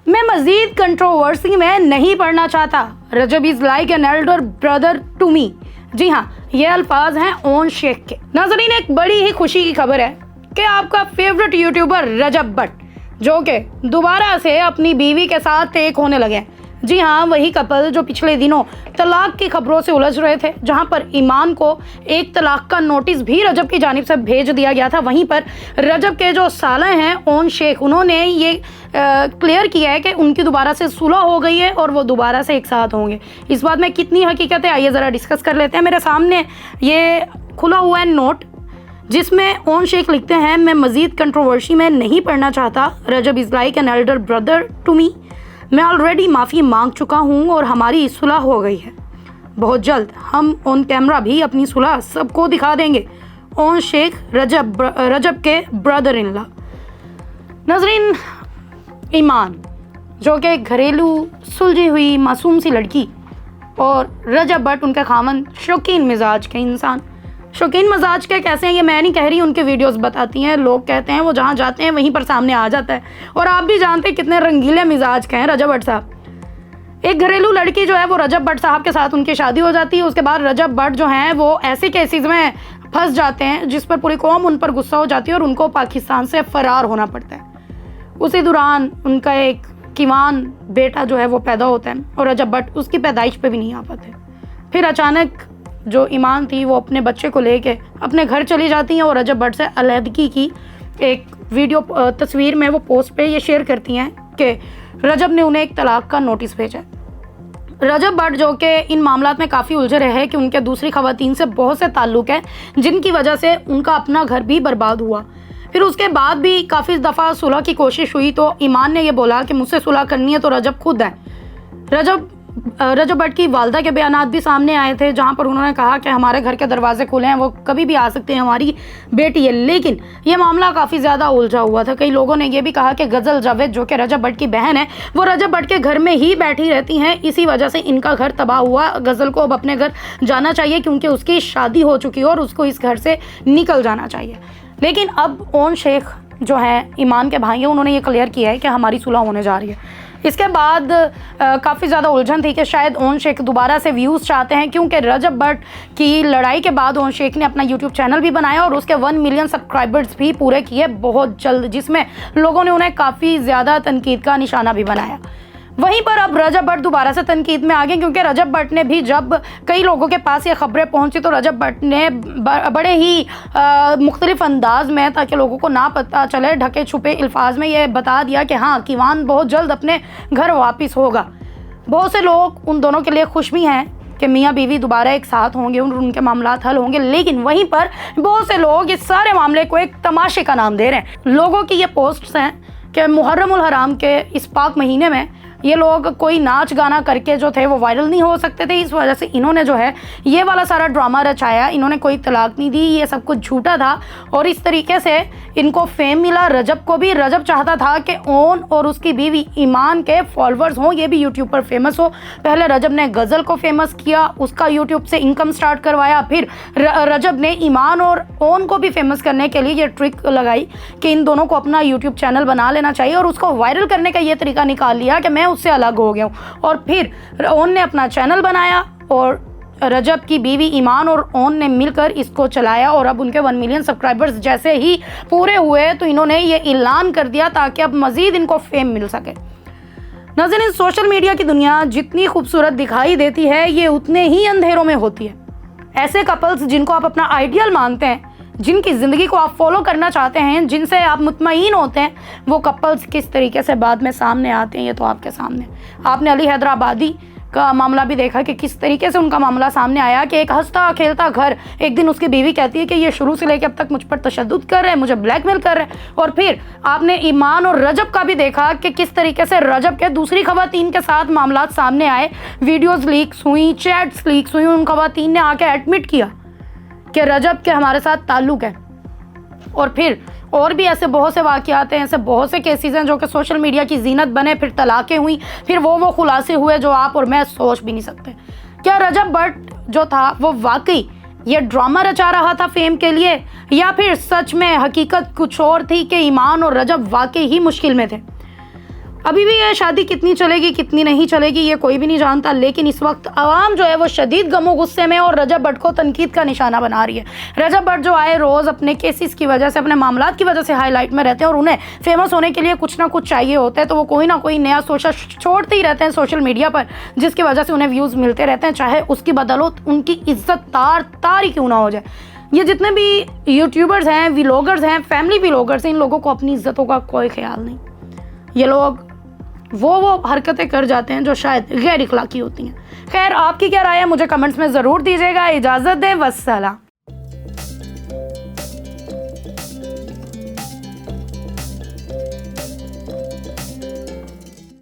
मैं मजीद कंट्रोवर्सी में नहीं पढ़ना चाहता। Rajab is like an elder brother to me. जी हाँ, ये अल्फाज हैं ओन शेख के। नाज़रीन, एक बड़ी ही खुशी की खबर है कि आपका फेवरेट यूट्यूबर रजब भट्ट, जो कि दोबारा से अपनी बीवी के साथ एक होने लगे हैं। जी हाँ, वही कपल जो पिछले दिनों तलाक की खबरों से उलझ रहे थे, जहां पर ईमान को एक तलाक का नोटिस भी रजब की जानिब से भेज दिया गया था। वहीं पर रजब के जो साले हैं ओन शेख, उन्होंने ये क्लियर किया है कि उनकी दोबारा से सुलह हो गई है और वो दोबारा से एक साथ होंगे। इस बात में कितनी हकीकत है, आइए ज़रा डिस्कस कर लेते हैं। मेरे सामने ये खुला हुआ है नोट, जिसमें ओन शेख लिखते हैं, मैं मज़ीद कंट्रोवर्सी में नहीं पढ़ना चाहता। Rajab is like an elder brother to me. मैं ऑलरेडी माफ़ी मांग चुका हूँ और हमारी सुलह हो गई है। बहुत जल्द हम ऑन कैमरा भी अपनी सुलह सबको दिखा देंगे। ओन शेख, रजब के ब्रदर इन लॉ। नाज़रीन, ईमान जो कि घरेलू सुलझी हुई मासूम सी लड़की, और रजब भट्ट उनका खामन, शौकीन मिजाज के इंसान। शौकीन मिजाज के कैसे हैं ये मैं नहीं कह रही, उनके वीडियोस बताती हैं। लोग कहते हैं वो जहाँ जाते हैं वहीं पर सामने आ जाता है। और आप भी जानते हैं कितने रंगीले मिजाज के हैं रजब भट्ट साहब। एक घरेलू लड़की जो है वो रजब भट्ट साहब के साथ उनकी शादी हो जाती है। उसके बाद रजब भट्ट जो हैं वो ऐसे केसेस में फंस जाते हैं जिस पर पूरी कौम उन पर गुस्सा हो जाती है और उनको पाकिस्तान से फ़रार होना पड़ता है। उसी दौरान उनका एक किवान बेटा जो है वो पैदा होता है और रजब भट्ट उसकी पैदाइश पे भी नहीं आ पाते। फिर अचानक जो ईमान थी वो अपने बच्चे को लेके अपने घर चली जाती हैं और रजब भट्ट से अलहदगी की एक वीडियो तस्वीर में वो पोस्ट पे ये शेयर करती हैं कि रजब ने उन्हें एक तलाक का नोटिस भेजा। रजब भट्ट जो कि इन मामलात में काफ़ी उलझे रहे हैं कि उनके दूसरी खवातीन से बहुत से ताल्लुक़ हैं, जिनकी वजह से उनका अपना घर भी बर्बाद हुआ। फिर उसके बाद भी काफ़ी दफ़ा सुलह की कोशिश हुई तो ईमान ने यह बोला कि मुझसे सुलह करनी है तो रजब खुद है। रजब भट्ट की वालदा के बयानात भी सामने आए थे, जहां पर उन्होंने कहा कि हमारे घर के दरवाजे खुले हैं, वो कभी भी आ सकते हैं, हमारी बेटी है। लेकिन ये मामला काफ़ी ज़्यादा उलझा हुआ था। कई लोगों ने यह भी कहा कि गज़ल जावेद जो कि रजब भट्ट की बहन है, वो रजब भट्ट के घर में ही बैठी रहती हैं, इसी वजह से इनका घर तबाह हुआ। गज़ल को अब अपने घर जाना चाहिए क्योंकि उसकी शादी हो चुकी है और उसको इस घर से निकल जाना चाहिए। लेकिन अब ओन शेख जो है ईमान के भाई हैं, उन्होंने ये क्लियर किया है कि हमारी सुलह होने जा रही है। इसके बाद काफ़ी ज़्यादा उलझन थी कि शायद ओन शेख दोबारा से व्यूज़ चाहते हैं, क्योंकि रजब भट्ट की लड़ाई के बाद ओन शेख ने अपना यूट्यूब चैनल भी बनाया और उसके 1 मिलियन सब्सक्राइबर्स भी पूरे किए बहुत जल्द, जिसमें लोगों ने उन्हें काफ़ी ज़्यादा तनकीद का निशाना भी बनाया। वहीं पर अब रजब भट्ट दोबारा से तनकीद में आ गए, क्योंकि रजब भट्ट ने भी जब कई लोगों के पास ये खबरें पहुंची तो रजब भट्ट ने बड़े ही मुख्तलिफ अंदाज में, ताकि लोगों को ना पता चले, ढके छुपे अल्फाज में ये बता दिया कि हाँ, किवान बहुत जल्द अपने घर वापस होगा। बहुत से लोग उन दोनों के लिए खुश भी हैं कि मियाँ बीवी दोबारा एक साथ होंगे, उनके मामलात हल होंगे। लेकिन वहीं पर बहुत से लोग इस सारे मामले को एक तमाशे का नाम दे रहे हैं। लोगों की ये पोस्ट्स हैं कि मुहर्रमुल हराम के इस पाक महीने में ये लोग कोई नाच गाना करके जो थे वो वायरल नहीं हो सकते थे, इस वजह से इन्होंने जो है ये वाला सारा ड्रामा रचाया। इन्होंने कोई तलाक नहीं दी, ये सब कुछ झूठा था और इस तरीके से इनको फेम मिला। रजब को भी, रजब चाहता था कि ओन और उसकी बीवी ईमान के फॉलोअर्स हों, ये भी यूट्यूब पर फेमस हो। पहले रजब ने गज़ल को फेमस किया, उसका यूट्यूब से इनकम स्टार्ट करवाया। फिर रजब ने ईमान और ओन को भी फेमस करने के लिए ये ट्रिक लगाई कि इन दोनों को अपना यूट्यूब चैनल बना लेना चाहिए और उसको वायरल करने का ये तरीका निकाल लिया कि मैं उससे अलग हो गया हूँ। और फिर ओन ने अपना चैनल बनाया और रजब की बीवी ईमान और ओन ने मिलकर इसको चलाया और अब उनके 1 मिलियन सब्सक्राइबर्स जैसे ही पूरे हुए तो इन्होंने ये ऐलान कर दिया ताकि अब मज़ीद इनको फेम मिल सके। नाज़रीन, सोशल मीडिया की दुनिया जितनी खूबसूरत दिखाई देती है ये उतने ही अंधेरों में होती है। ऐसे कपल्स जिनको आप अपना आइडियल मानते हैं, जिनकी ज़िंदगी को आप फॉलो करना चाहते हैं, जिनसे आप मुतमईन होते हैं, वो कपल्स किस तरीके से बाद में सामने आते हैं ये तो आपके सामने। आपने अली हैदराबादी का मामला भी देखा कि किस तरीके से उनका मामला सामने आया कि एक हंसता खेलता घर, एक दिन उसकी बीवी कहती है कि ये शुरू से लेकर अब तक मुझ पर तशद्दुद कर रहे हैं, मुझे ब्लैकमेल कर रहे हैं। और फिर आपने ईमान और रजब का भी देखा कि किस तरीके से रजब के दूसरी खवातीन के साथ मामला सामने आए, वीडियोज़ लीक्स हुई, चैट्स लीक्स हुई, उन खवातीन ने आके एडमिट किया कि रजब के हमारे साथ ताल्लुक़ है। और फिर और भी ऐसे बहुत से वाक़यात हैं, ऐसे बहुत से केसेस हैं जो कि सोशल मीडिया की जीनत बने। फिर तलाक़ें हुई, फिर वो खुलासे हुए जो आप और मैं सोच भी नहीं सकते। क्या रजब भट्ट जो था वो वाकई ये ड्रामा रचा रहा था फेम के लिए, या फिर सच में हकीकत कुछ और थी कि ईमान और रजब वाकई ही मुश्किल में थे? अभी भी ये शादी कितनी चलेगी कितनी नहीं चलेगी ये कोई भी नहीं जानता, लेकिन इस वक्त आवाम जो है वो शदीद गमो गुस्से में और रजब भट्ट को तनकीद का निशाना बना रही है। रजब भट्ट जो आए रोज़ अपने केसेस की वजह से, अपने मामलात की वजह से हाईलाइट में रहते हैं और उन्हें फेमस होने के लिए कुछ ना कुछ चाहिए होता है, तो वो कोई ना कोई नया सोशल छोड़ते ही रहते हैं सोशल मीडिया पर, जिसकी वजह से उन्हें व्यूज़ मिलते रहते हैं, चाहे उसकी बदौलत उनकी इज्जत तार ही क्यों ना हो जाए। ये जितने भी यूट्यूबर्स हैं, व्लॉगर्स हैं, फैमिली व्लॉगर्स हैं, इन लोगों को अपनी इज्जतों का कोई ख्याल नहीं। ये लोग वो हरकतें कर जाते हैं जो शायद गैर इखलाकी होती हैं। खैर, आपकी क्या राय है मुझे कमेंट्स में ज़रूर दीजिएगा। इजाज़त दें, वस्सलाम।